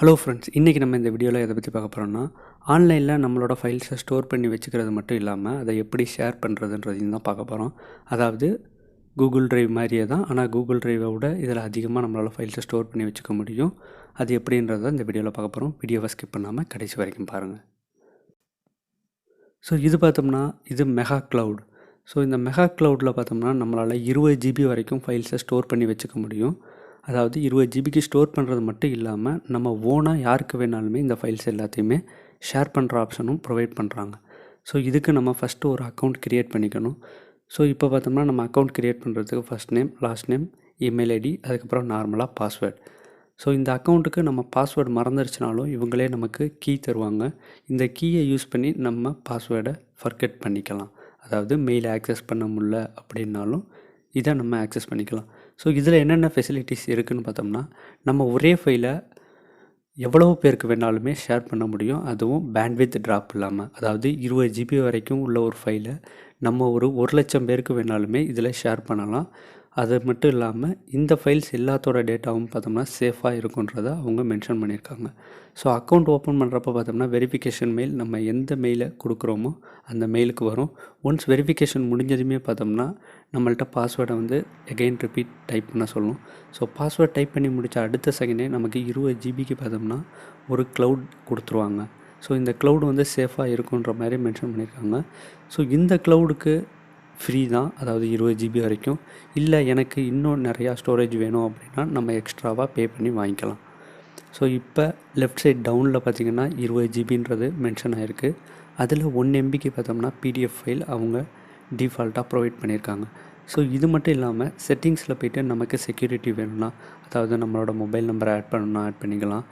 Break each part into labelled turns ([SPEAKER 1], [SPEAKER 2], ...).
[SPEAKER 1] Hello friends, இன்றைக்கி நம்ம இந்த வீடியோவில் எதை பற்றி பார்க்க போகிறோம்னா, ஆன்லைனில் நம்மளோட ஃபைல்ஸை ஸ்டோர் பண்ணி வச்சுக்கிறது மட்டும் இல்லாமல் அதை எப்படி ஷேர் பண்ணுறதுன்றதையும் தான் பார்க்க போகிறோம். அதாவது கூகுள் ட்ரைவ் மாதிரியே தான், ஆனால் கூகுள் ட்ரைவை விட இதில் அதிகமாக நம்மளால் ஃபைல்ஸை ஸ்டோர் பண்ணி வச்சுக்க முடியும். அது எப்படின்றத இந்த வீடியோவில் பார்க்க போகிறோம். வீடியோவை ஸ்கிப் பண்ணாமல் கடைசி வரைக்கும் பாருங்கள். ஸோ இது பார்த்தோம்னா இது மெகா க்ளவுட். ஸோ இந்த மெகா க்ளவுடில் பார்த்தோம்னா நம்மளால் 20 GB வரைக்கும் ஃபைல்ஸை ஸ்டோர் பண்ணி வச்சுக்க முடியும். அதாவது 20 GBக்கு ஸ்டோர் பண்ணுறது மட்டும் இல்லாமல் நம்ம ஓனாக யாருக்கு வேணாலுமே இந்த ஃபைல்ஸ் எல்லாத்தையுமே ஷேர் பண்ணுற ஆப்ஷனும் ப்ரொவைட் பண்ணுறாங்க. ஸோ இதுக்கு நம்ம ஃபஸ்ட்டு ஒரு அக்கௌண்ட் க்ரியேட் பண்ணிக்கணும். ஸோ இப்போ பார்த்தோம்னா நம்ம அக்கௌண்ட் க்ரியேட் பண்ணுறதுக்கு first name, last name, email ID, அதுக்கப்புறம் நார்மலாக பாஸ்வேர்ட். ஸோ இந்த அக்கௌண்ட்டுக்கு நம்ம பாஸ்வேர்டு மறந்துருச்சுனாலும் இவங்களே நமக்கு கீ தருவாங்க. இந்த கீயை யூஸ் பண்ணி நம்ம பாஸ்வேர்டை ஃபர்கெட் பண்ணிக்கலாம். அதாவது மெயில் ஆக்சஸ் பண்ண முடியல அப்படின்னாலும் இதை நம்ம ஆக்சஸ் பண்ணிக்கலாம். ஸோ இதில் என்னென்ன ஃபெசிலிட்டிஸ் இருக்குதுன்னு பார்த்தோம்னா, நம்ம ஒரே ஃபைலை எவ்வளவு பேருக்கு வேணாலுமே ஷேர் பண்ண முடியும். அதுவும் பேண்ட்வித் ட்ராப் இல்லாமல். அதாவது 20 GB வரைக்கும் உள்ள ஒரு ஃபைலை நம்ம ஒரு 1,00,000 பேருக்கு வேணாலுமே இதில் ஷேர் பண்ணலாம். அது மட்டும் இல்லாமல் இந்த ஃபைல்ஸ் எல்லாத்தோட டேட்டாவும் பார்த்தோம்னா சேஃபாக இருக்குன்றதை அவங்க மென்ஷன் பண்ணியிருக்காங்க. ஸோ அக்கௌண்ட் ஓப்பன் பண்ணுறப்ப பார்த்தோம்னா வெரிஃபிகேஷன் மெயில் நம்ம எந்த மெயிலை கொடுக்குறோமோ அந்த மெயிலுக்கு வரும். ஒன்ஸ் வெரிஃபிகேஷன் முடிஞ்சதுமே பார்த்தோம்னா நம்மள்ட்ட பாஸ்வேர்டை எகெயின் ரிப்பீட் டைப் பண்ண சொல்லும். ஸோ பாஸ்வேர்ட் டைப் பண்ணி முடித்த அடுத்த செகண்டே நமக்கு 20 GBக்கு பார்த்தோம்னா ஒரு க்ளவுட் கொடுத்துருவாங்க. ஸோ இந்த க்ளவுட் சேஃபாக இருக்குன்ற மாதிரி மென்ஷன் பண்ணியிருக்காங்க. ஸோ இந்த க்ளவுடுக்கு ஃப்ரீ தான், அதாவது 20 GB வரைக்கும். இல்லை எனக்கு இன்னும் நிறையா ஸ்டோரேஜ் வேணும் அப்படின்னா நம்ம எக்ஸ்ட்ராவாக பே பண்ணி வாங்கிக்கலாம். ஸோ இப்போ லெஃப்ட் சைட் டவுனில் பார்த்திங்கன்னா 20 GBன்றது மென்ஷன் ஆகிருக்கு. அதில் 1 MBக்கு பார்த்தோம்னா PDF ஃபைல் அவங்க டிஃபால்ட்டாக ப்ரொவைட் பண்ணியிருக்காங்க. ஸோ இது மட்டும் இல்லாமல் செட்டிங்ஸில் போய்ட்டு நமக்கு செக்யூரிட்டி வேணும்னா, அதாவது நம்மளோட மொபைல் நம்பரை ஆட் பண்ணணும்னா ஆட் பண்ணிக்கலாம்.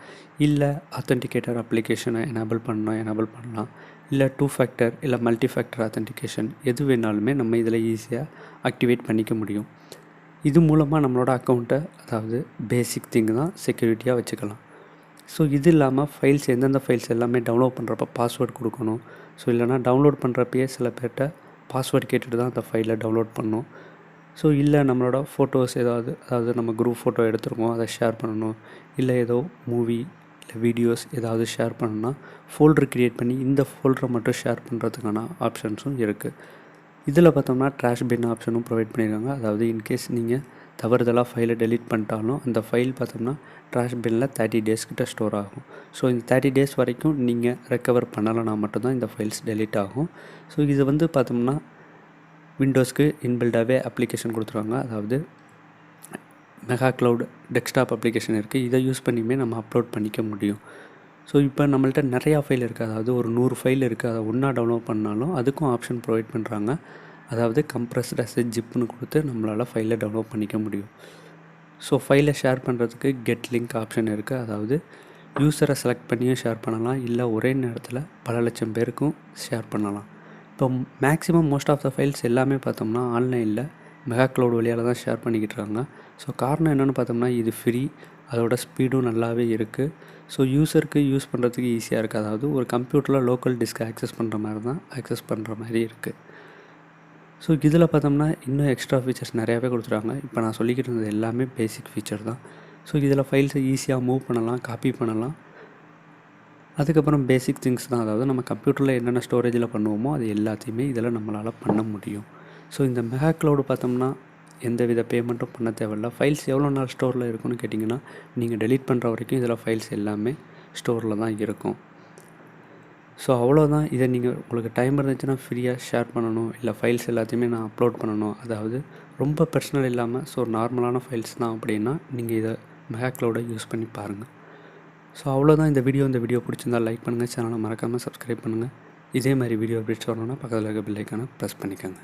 [SPEAKER 1] இல்லை ஆத்தென்டிகேட்டர் அப்ளிகேஷனை எனேபிள் பண்ணணும் எனேபிள் பண்ணலாம். இல்லை 2 ஃபேக்டர் இல்லை மல்டி ஃபேக்டர் ஆத்தென்டிகேஷன் எது வேணாலுமே நம்ம இதில் ஈஸியாக ஆக்டிவேட் பண்ணிக்க முடியும். இது மூலமாக நம்மளோட அக்கௌண்ட்டை, அதாவது பேசிக் திங் தான், செக்யூரிட்டியாக வச்சுக்கலாம். ஸோ இது இல்லாமல் ஃபைல்ஸ் எந்தெந்த ஃபைல்ஸ் எல்லாமே டவுன்லோட் பண்ணுறப்ப பாஸ்வேர்ட் கொடுக்கணும். ஸோ இல்லைனா டவுன்லோட் பண்ணுறப்பயே சில பேர்கிட்ட பாஸ்வேர்ட் கேட்டுட்டு தான் அந்த ஃபைலை டவுன்லோட் பண்ணணும். ஸோ இல்லை நம்மளோட ஃபோட்டோஸ் அதாவது நம்ம குரூப் ஃபோட்டோ எடுத்துருக்கோம், அதை ஷேர் பண்ணணும். இல்லை ஏதோ மூவி இல்லை வீடியோஸ் ஏதாவது ஷேர் பண்ணணும்னா ஃபோல்டர் க்ரியேட் பண்ணி இந்த ஃபோல்டரை மட்டும் ஷேர் பண்ணுறதுக்கான ஆப்ஷன்ஸும் இருக்குது. இதில் பார்த்தோம்னா ட்ராஷ் பின் ஆப்ஷனும் ப்ரொவைட் பண்ணியிருக்காங்க. அதாவது இன்கேஸ் நீங்கள் தவறுதலாக ஃபைலை டெலீட் பண்ணிட்டாலும் அந்த ஃபைல் பார்த்தோம்னா ட்ராஷ் பின்னில் 30 days கிட்ட ஸ்டோர் ஆகும். ஸோ இந்த 30 days வரைக்கும் நீங்கள் ரெக்கவர் பண்ணலைன்னா மட்டும்தான் இந்த ஃபைல்ஸ் டெலீட் ஆகும். ஸோ இது பார்த்தோம்னா விண்டோஸ்க்கு இன்பில்டாகவே அப்ளிகேஷன் கொடுத்துருவாங்க. அதாவது மெகா க்ளவுட் டெஸ்க்டாப் அப்ளிகேஷன் இருக்குது. இதை யூஸ் பண்ணியுமே நம்ம அப்லோட் பண்ணிக்க முடியும். ஸோ இப்போ நம்மள்ட்ட நிறையா ஃபைல் இருக்குது. அதாவது ஒரு 100 ஃபைல் இருக்குது. அதை ஒன்றா டவுன்லோட் பண்ணாலும் அதுக்கும் ஆப்ஷன் ப்ரொவைட் பண்ணுறாங்க. அதாவது கம்ப்ரஸ்ட் அஸ் ஜிப்னு கொடுத்து நம்மளால் ஃபைலை டவுன்லோட் பண்ணிக்க முடியும். ஸோ ஃபைலை ஷேர் பண்ணுறதுக்கு கெட் லிங்க் ஆப்ஷன் இருக்குது. அதாவது யூஸரை செலக்ட் பண்ணியும் ஷேர் பண்ணலாம். இல்லை ஒரே நேரத்தில் பல லட்சம் பேருக்கும் ஷேர் பண்ணலாம். இப்போ maximum most of the files எல்லாமே பார்த்தோம்னா ஆன்லைனில் மெகா க்ளவுட் வழியால் தான் ஷேர் பண்ணிக்கிட்டு இருக்காங்க. ஸோ காரணம் என்னென்னு பார்த்தோம்னா இது ஃப்ரீ, அதோட ஸ்பீடும் நல்லாவே இருக்குது. ஸோ யூஸருக்கு யூஸ் பண்ணுறதுக்கு ஈஸியாக இருக்குது. அதாவது ஒரு கம்ப்யூட்டரில் லோக்கல் டிஸ்க் ஆக்சஸ் பண்ணுற மாதிரி தான் ஆக்சஸ் பண்ணுற மாதிரி இருக்குது. ஸோ இதில் பார்த்தோம்னா இன்னும் எக்ஸ்ட்ரா ஃபீச்சர்ஸ் நிறையாவே கொடுத்துருக்காங்க. இப்போ நான் சொல்லிக்கிட்டு இருந்தது எல்லாமே பேசிக் ஃபீச்சர் தான். ஸோ இதில் ஃபைல்ஸை ஈஸியாக மூவ் பண்ணலாம், காப்பி பண்ணலாம். அதுக்கப்புறம் பேசிக் திங்ஸ் தான், அதாவது நம்ம கம்ப்யூட்டரில் என்னென்ன ஸ்டோரேஜில் பண்ணுவோமோ அது எல்லாத்தையுமே இதில் நம்மளால் பண்ண முடியும். ஸோ இந்த மெகா க்ளவுடு பார்த்தோம்னா எந்த வித பேமெண்ட்டும் பண்ண தேவையில்ல. ஃபைல்ஸ் எவ்வளோ நாள் ஸ்டோரில் இருக்குன்னு கேட்டிங்கன்னா நீங்கள் டெலீட் பண்ணுற வரைக்கும் இதில் ஃபைல்ஸ் எல்லாமே ஸ்டோரில் தான் இருக்கும். ஸோ அவ்வளோதான். இதை நீங்கள் உங்களுக்கு டைம் இருந்துச்சுன்னா ஃப்ரீயாக ஷேர் பண்ணணும், இல்லை ஃபைல்ஸ் எல்லாத்தையுமே நான் அப்லோட் பண்ணணும், அதாவது ரொம்ப பர்சனல் இல்லாமல் ஸோ நார்மலான ஃபைல்ஸ் தான் அப்படின்னா நீங்கள் இதை மெகா க்ளவுடை யூஸ் பண்ணி பாருங்கள். ஸோ அவ்வளோதான் இந்த வீடியோ பிடிச்சிருந்தால் லைக் பண்ணுங்கள், சேனலை மறக்காமல் சப்ஸ்கிரைப் பண்ணுங்கள். இதே மாதிரி வீடியோ அப்டேட்ஸ் வரணும்னா பக்கத்தில் இருக்க பெல் ஐக்கானை ப்ரெஸ் பண்ணிக்கோங்க.